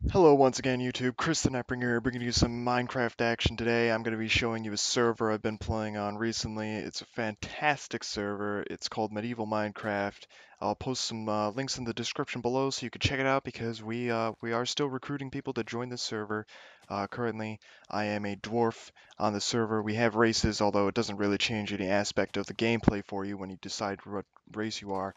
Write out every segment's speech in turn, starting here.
Hello once again YouTube, Chris the Nightbringer here, bringing you some Minecraft action today. I'm going to be showing you a server I've been playing on recently. It's a fantastic server. It's called Medieval Minecraft. I'll post some links in the description below so you can check it out because we are still recruiting people to join the server. Currently, I am a dwarf on the server. We have races, although it doesn't really change any aspect of the gameplay for you when you decide what race you are.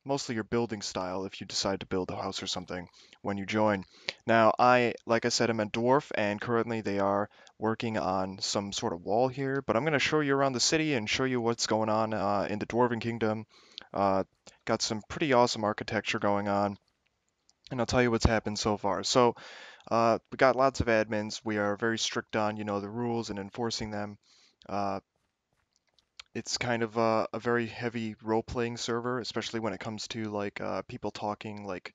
Mostly your building style if you decide to build a house or something when you join. Now, like I said, I'm a dwarf, and currently they are working on some sort of wall here, but I'm going to show you around the city and show you what's going on in the Dwarven Kingdom. Uh, got some pretty awesome architecture going on, and I'll tell you what's happened so far. So, we got lots of admins. We are very strict on, the rules and enforcing them. Uh, it's kind of a very heavy role-playing server, especially when it comes to like people talking like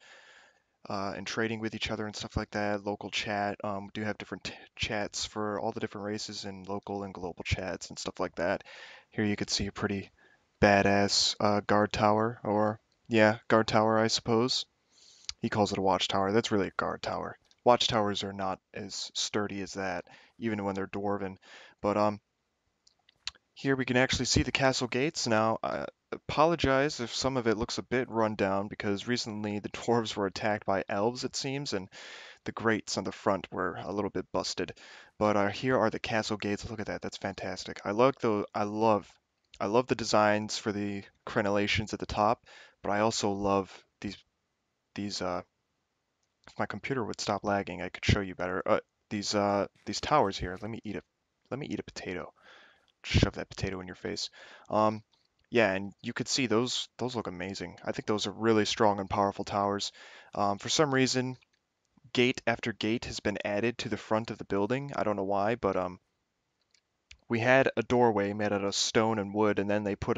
and trading with each other and stuff like that. Local chat. We do have different chats for all the different races and local and global chats and stuff like that. Here you could see a pretty badass guard tower, or yeah, guard tower, I suppose. He calls it a watchtower. That's really a guard tower. Watchtowers are not as sturdy as that, even when they're dwarven. But here we can actually see the castle gates. Now, I apologize if some of it looks a bit run down because recently the dwarves were attacked by elves, it seems, and the grates on the front were a little bit busted. But here are the castle gates. Look at that. That's fantastic. I love the designs for the crenellations at the top, but I also love these if my computer would stop lagging, I could show you better. These towers here. Let me eat a potato. Shove that potato in your face. Um, yeah, and you could see those look amazing. I think those are really strong and powerful towers. For some reason, gate after gate has been added to the front of the building. I don't know why, but we had a doorway made out of stone and wood, and then they put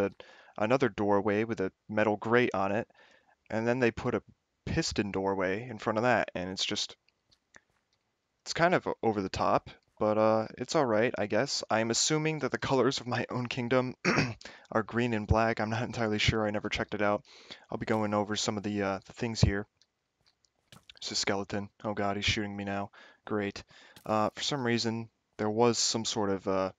another doorway with a metal grate on it, and then they put a piston doorway in front of that, and it's kind of over the top, but it's all right, I guess. I'm assuming that the colors of my own kingdom are green and black. I'm not entirely sure. I never checked it out. I'll be going over some of the things here. It's a skeleton. Oh god, he's shooting me now. Great. For some reason, there was some sort of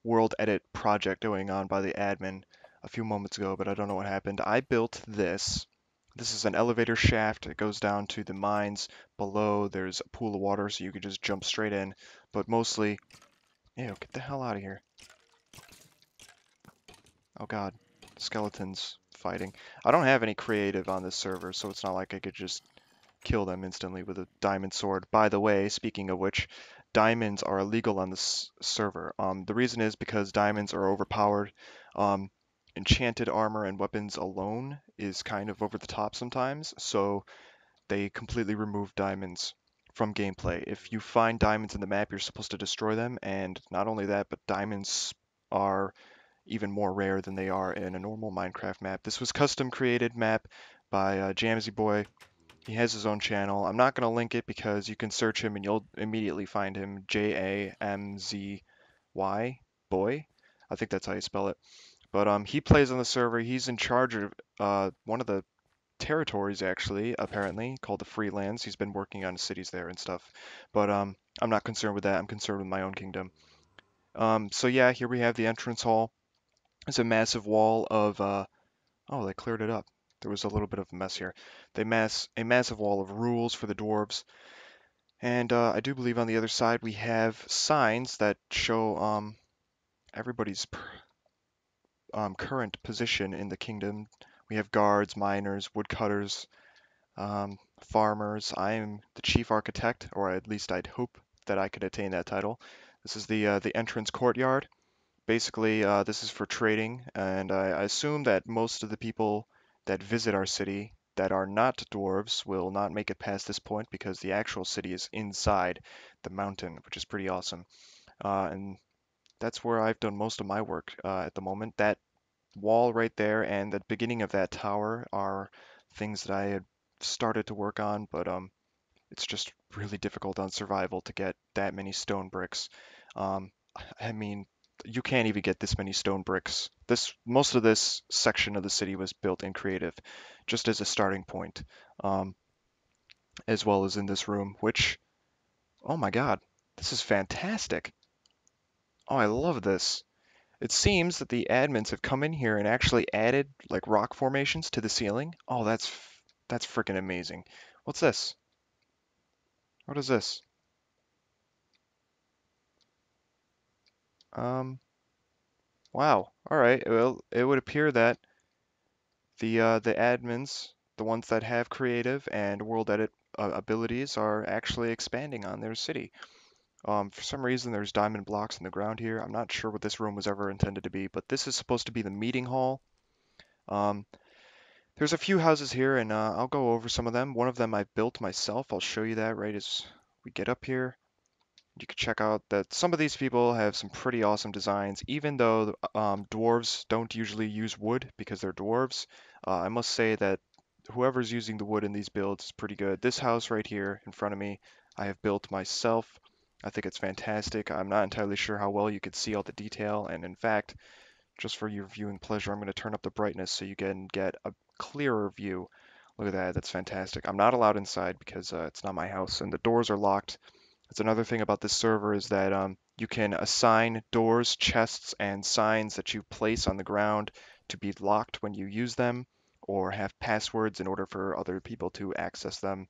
world edit project going on by the admin a few moments ago, but I don't know what happened. I built this. This is an elevator shaft. It goes down to the mines. Below, there's a pool of water, so you could just jump straight in. But mostly, ew, get the hell out of here. Oh god, skeletons fighting. I don't have any creative on this server, so it's not like I could just kill them instantly with a diamond sword. By the way, speaking of which, diamonds are illegal on this server. The reason is because diamonds are overpowered. Um, Enchanted armor and weapons alone is kind of over the top sometimes, so they completely remove diamonds from gameplay. If you find diamonds in the map, you're supposed to destroy them, and not only that, but diamonds are even more rare than they are in a normal Minecraft map. This was custom created map by Jamsy Boy. He has his own channel. I'm not going to link it because you can search him and you'll immediately find him. Jamzy Boy. I think that's how you spell it. But he plays on the server. He's in charge of one of the territories actually, apparently, called the Freelands. He's been working on cities there and stuff. But I'm not concerned with that. I'm concerned with my own kingdom. So yeah, here we have the entrance hall. It's a massive wall of oh, they cleared it up. There was a little bit of a mess here. A massive wall of rules for the dwarves. And I do believe on the other side we have signs that show everybody's current position in the kingdom. We have guards, miners, woodcutters, farmers. I am the chief architect, or at least I'd hope that I could attain that title. This is the entrance courtyard. Basically, this is for trading, and I assume that most of the people that visit our city that are not dwarves will not make it past this point because the actual city is inside the mountain, which is pretty awesome. And that's where I've done most of my work at the moment. That wall right there and the beginning of that tower are things that I had started to work on, but it's just really difficult on survival to get that many stone bricks. Um, I mean, you can't even get this many stone bricks. Most of this section of the city was built in creative, just as a starting point. Um, as well as in this room, which, oh my God, this is fantastic. Oh, I love this. It seems that the admins have come in here and actually added like rock formations to the ceiling. Oh, that's freaking amazing. What's this? What is this? Um, wow. All right. Well, it would appear that the admins, the ones that have creative and world edit abilities, are actually expanding on their city. For some reason, there's diamond blocks in the ground here. I'm not sure what this room was ever intended to be, but this is supposed to be the meeting hall. Um, there's a few houses here, and I'll go over some of them. One of them I built myself. I'll show you that right as we get up here. You can check out that some of these people have some pretty awesome designs, even though dwarves don't usually use wood because they're dwarves. I must say that whoever's using the wood in these builds is pretty good. This house right here in front of me, I have built myself. I think it's fantastic. I'm not entirely sure how well you could see all the detail, and in fact, just for your viewing pleasure, I'm going to turn up the brightness so you can get a clearer view. Look at that, that's fantastic. I'm not allowed inside because it's not my house, and the doors are locked. That's another thing about this server is that you can assign doors, chests, and signs that you place on the ground to be locked when you use them, or have passwords in order for other people to access them.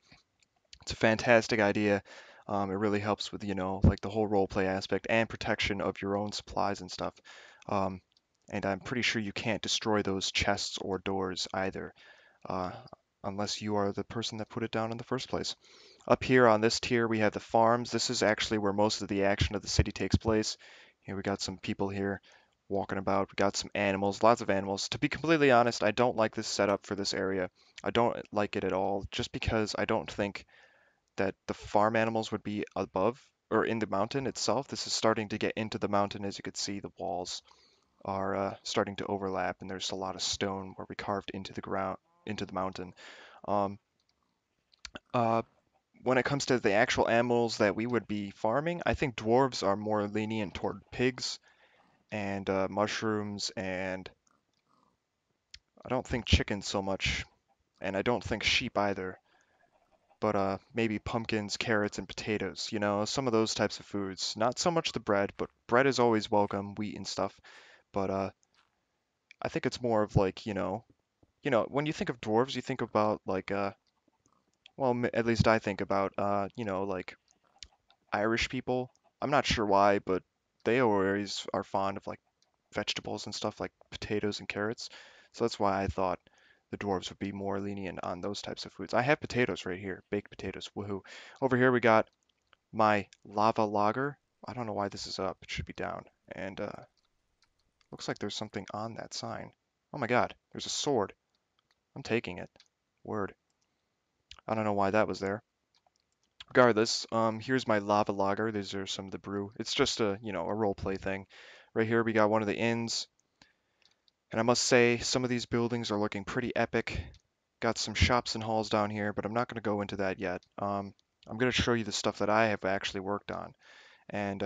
It's a fantastic idea. It really helps with, like the whole roleplay aspect and protection of your own supplies and stuff. Um, and I'm pretty sure you can't destroy those chests or doors either, uh, unless you are the person that put it down in the first place. Up here on this tier, we have the farms. This is actually where most of the action of the city takes place. Here we got some people here walking about. We got some animals, lots of animals. To be completely honest, I don't like this setup for this area. I don't like it at all, just because I don't think that the farm animals would be above or in the mountain itself. This is starting to get into the mountain. As you can see, the walls are starting to overlap, and there's a lot of stone where we carved into the ground, into the mountain. Um, uh, when it comes to the actual animals that we would be farming, I think dwarves are more lenient toward pigs and mushrooms, and I don't think chickens so much, and I don't think sheep either. But maybe pumpkins, carrots, and potatoes, some of those types of foods. Not so much the bread, but bread is always welcome, wheat and stuff. But I think it's more of like, when you think of dwarves, you think about like, well, at least I think about, like Irish people. I'm not sure why, but they always are fond of like vegetables and stuff like potatoes and carrots. So that's why I thought the dwarves would be more lenient on those types of foods. I have potatoes right here, baked potatoes, woohoo. Over here we got my lava logger. I don't know why this is up. It should be down. And looks like there's something on that sign. Oh my God, there's a sword. I'm taking it. Word. I don't know why that was there. Regardless, here's my lava logger. These are some of the brew. It's just a role play thing. Right here we got one of the inns. And I must say, some of these buildings are looking pretty epic. Got some shops and halls down here, but I'm not going to go into that yet. I'm going to show you the stuff that I have actually worked on. And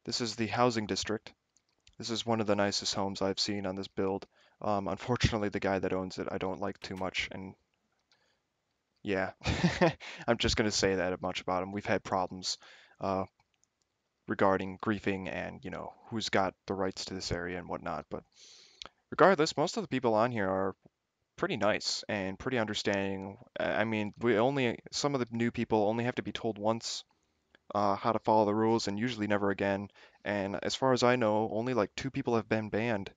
this is the housing district. This is one of the nicest homes I've seen on this build. Unfortunately, the guy that owns it, I don't like too much, and yeah, I'm just gonna say that much about him. We've had problems uh, regarding griefing and who's got the rights to this area and whatnot. But regardless, most of the people on here are pretty nice and pretty understanding. I mean, we only some of the new people only have to be told once how to follow the rules, and usually never again. And as far as I know, only like two people have been banned,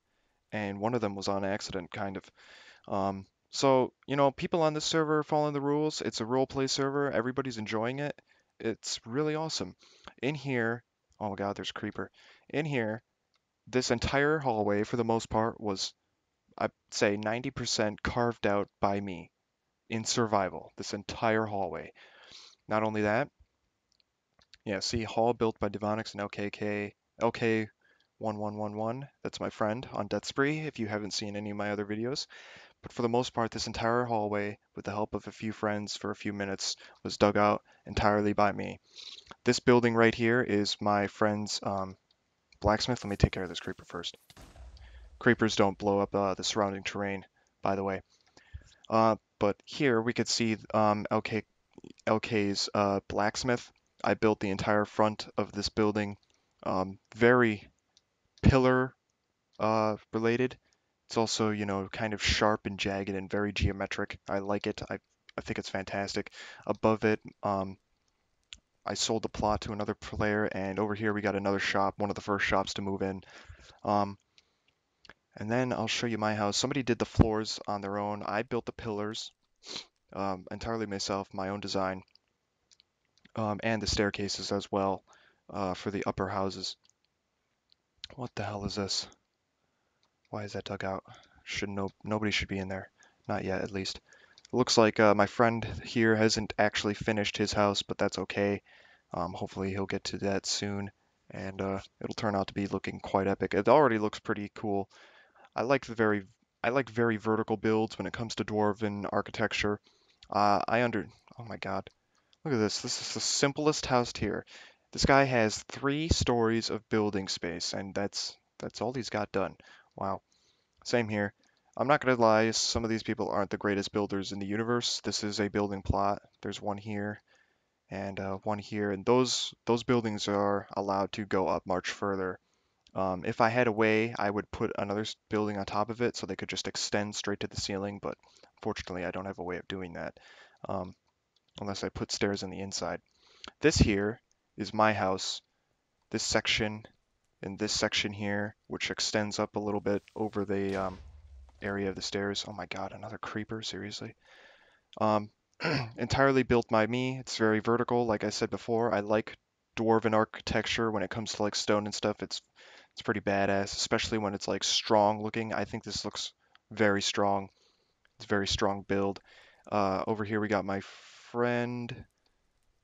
and one of them was on accident, kind of. So, people on this server are following the rules. It's a role play server. Everybody's enjoying it. It's really awesome. In here, oh my God, there's a creeper. In here, this entire hallway, for the most part, was, I'd say, 90% carved out by me in survival. This entire hallway. Not only that, yeah, see, hall built by Devonix and LK1111. That's my friend on Death Spree, if you haven't seen any of my other videos. But for the most part, this entire hallway, with the help of a few friends for a few minutes, was dug out entirely by me. This building right here is my friend's blacksmith. Let me take care of this creeper first. Creepers don't blow up the surrounding terrain, by the way. But here we could see LK's Blacksmith. I built the entire front of this building. Very pillar related. It's also, kind of sharp and jagged and very geometric. I like it. I think it's fantastic. Above it, I sold the plot to another player, and over here we got another shop, one of the first shops to move in. Um, and then I'll show you my house. Somebody did the floors on their own. I built the pillars entirely myself, my own design, and the staircases as well for the upper houses. What the hell is this? Why is that dug out? Nobody should be in there. Not yet, at least. It looks like my friend here hasn't actually finished his house, but that's okay. Hopefully he'll get to that soon, and it'll turn out to be looking quite epic. It already looks pretty cool. I like I like very vertical builds when it comes to Dwarven architecture. Oh my God, look at this. This is the simplest house here. This guy has 3 stories of building space, and that's all he's got done. Wow. Same here. I'm not gonna lie, some of these people aren't the greatest builders in the universe. This is a building plot. There's one here and one here, and those buildings are allowed to go up much further. If I had a way, I would put another building on top of it so they could just extend straight to the ceiling, but fortunately, I don't have a way of doing that, um, unless I put stairs on the inside. This here is my house. This section and this section here, which extends up a little bit over the area of the stairs. Oh my God, another creeper, seriously. Um, entirely built by me. It's very vertical, like I said before. I like dwarven architecture when it comes to like stone and stuff. It's pretty badass, especially when it's like strong looking. I think this looks very strong. It's a very strong build. Over here we got my friend.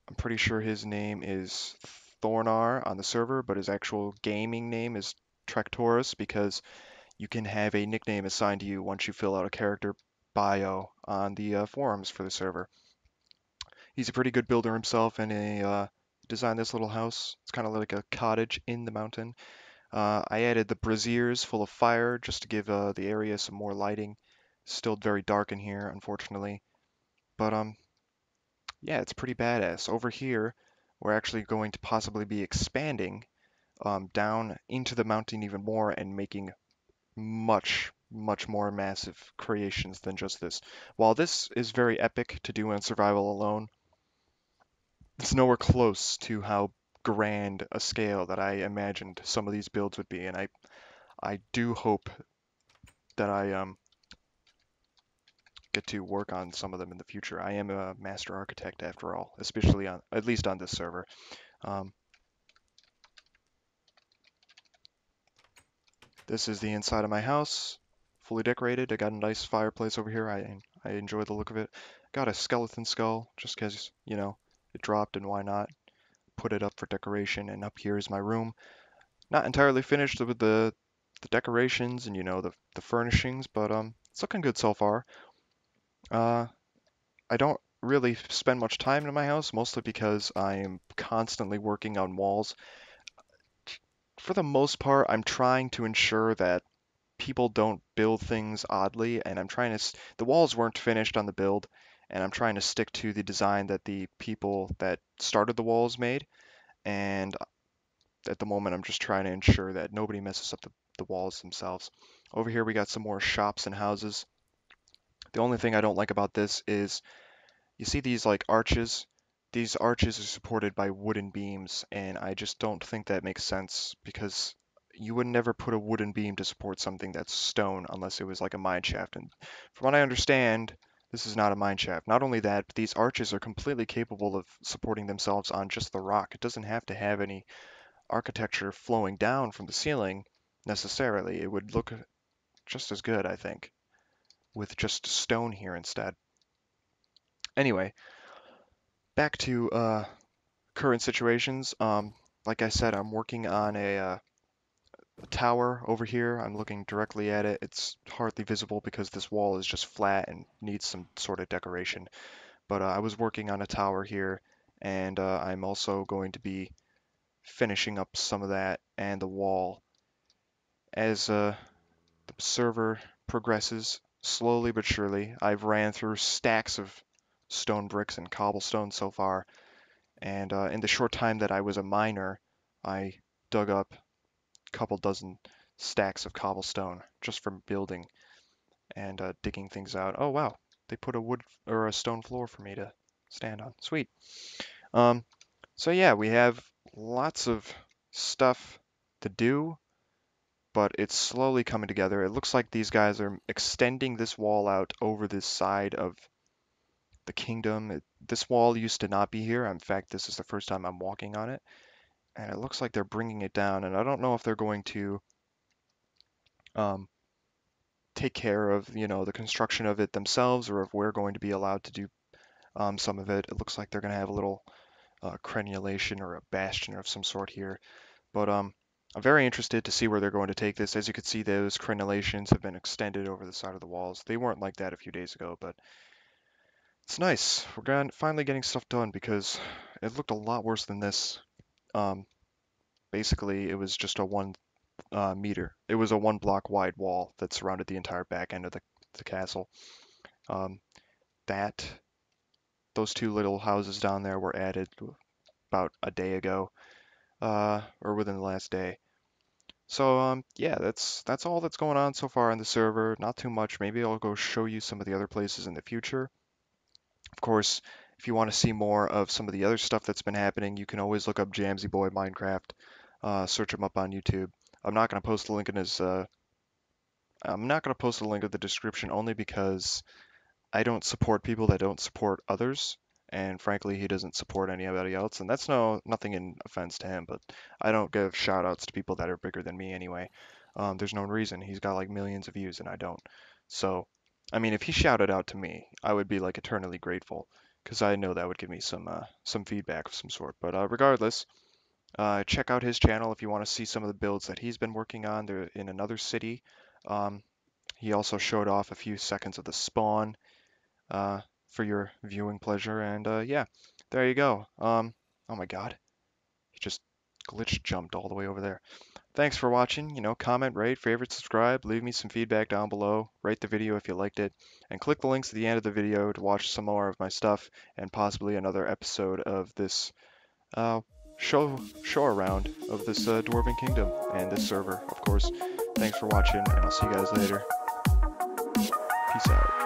I'm pretty sure his name is Thornar on the server, but his actual gaming name is Trektaurus because you can have a nickname assigned to you once you fill out a character bio on the forums for the server. He's a pretty good builder himself, and designed this little house. It's kind of like a cottage in the mountain. I added the braziers full of fire just to give the area some more lighting. Still very dark in here, unfortunately. But yeah, it's pretty badass. Over here, we're actually going to possibly be expanding down into the mountain even more and making much more massive creations than just this. While this is very epic to do in survival alone, it's nowhere close to how grand a scale that I imagined some of these builds would be, and I do hope that I get to work on some of them in the future. I am a master architect after all, especially on at least on this server. Um, this is the inside of my house, fully decorated. I got a nice fireplace over here. I enjoy the look of it. Got a skeleton skull just because, it dropped and why not? Put it up for decoration, and up here is my room. Not entirely finished with the decorations and the furnishings, but it's looking good so far. Uh, I don't really spend much time in my house, mostly because I am constantly working on walls. For the most part, I'm trying to ensure that people don't build things oddly, and the walls weren't finished on the build, and I'm trying to stick to the design that the people that started the walls made, and at the moment I'm just trying to ensure that nobody messes up the walls themselves. Over here we got some more shops and houses. The only thing I don't like about this is you see these like arches? These arches are supported by wooden beams, and I just don't think that makes sense because you would never put a wooden beam to support something that's stone unless it was like a mine shaft. And from what I understand, this is not a mine shaft. Not only that, but these arches are completely capable of supporting themselves on just the rock. It doesn't have to have any architecture flowing down from the ceiling necessarily. It would look just as good, I think, with just stone here instead. Anyway, back to current situations. Like I said, I'm working on a tower over here. I'm looking directly at it. It's hardly visible because this wall is just flat and needs some sort of decoration. But I was working on a tower here, and I'm also going to be finishing up some of that and the wall as the server progresses slowly but surely. I've ran through stacks of stone bricks and cobblestone so far. And in the short time that I was a miner, I dug up a couple dozen stacks of cobblestone just from building and digging things out. Oh wow, they put a wood or a stone floor for me to stand on. Sweet. Um, so yeah, we have lots of stuff to do, but it's slowly coming together. It looks like these guys are extending this wall out over this side of the kingdom. This wall used to not be here. In fact, this is the first time I'm walking on it, and it looks like they're bringing it down. And I don't know if they're going to um, take care of, the construction of it themselves, or if we're going to be allowed to do some of it. It looks like they're going to have a little crenulation or a bastion of some sort here. But I'm very interested to see where they're going to take this. As you can see, those crenulations have been extended over the side of the walls. They weren't like that a few days ago, but it's nice. We're finally getting stuff done because it looked a lot worse than this. Um, Basically, it was just a 1 meter. It was a 1 block wide wall that surrounded the entire back end of the castle. Um, that those 2 little houses down there were added about a day ago, or within the last day. So yeah, that's all that's going on so far on the server. Not too much. Maybe I'll go show you some of the other places in the future. Of course, if you want to see more of some of the other stuff that's been happening, you can always look up Jamsy Boy Minecraft. Search him up on YouTube. I'm not going to post the link in his. I'm not going to post the link in the description only because I don't support people that don't support others, and frankly, he doesn't support anybody else, and that's nothing in offense to him, but I don't give shout outs to people that are bigger than me anyway. There's no reason. He's got like millions of views, and I don't. So, I mean, if he shouted out to me, I would be like eternally grateful, because I know that would give me some feedback of some sort. But regardless, check out his channel if you want to see some of the builds that he's been working on. They're in another city. Um, he also showed off a few seconds of the spawn uh, for your viewing pleasure. And yeah, there you go. Oh my God, he just glitch jumped all the way over there. Thanks for watching. Comment, rate, favorite, subscribe, leave me some feedback down below, rate the video if you liked it, and click the links at the end of the video to watch some more of my stuff and possibly another episode of this uh, show around of this Dwarven Kingdom and this server, of course. Thanks for watching, and I'll see you guys later. Peace out.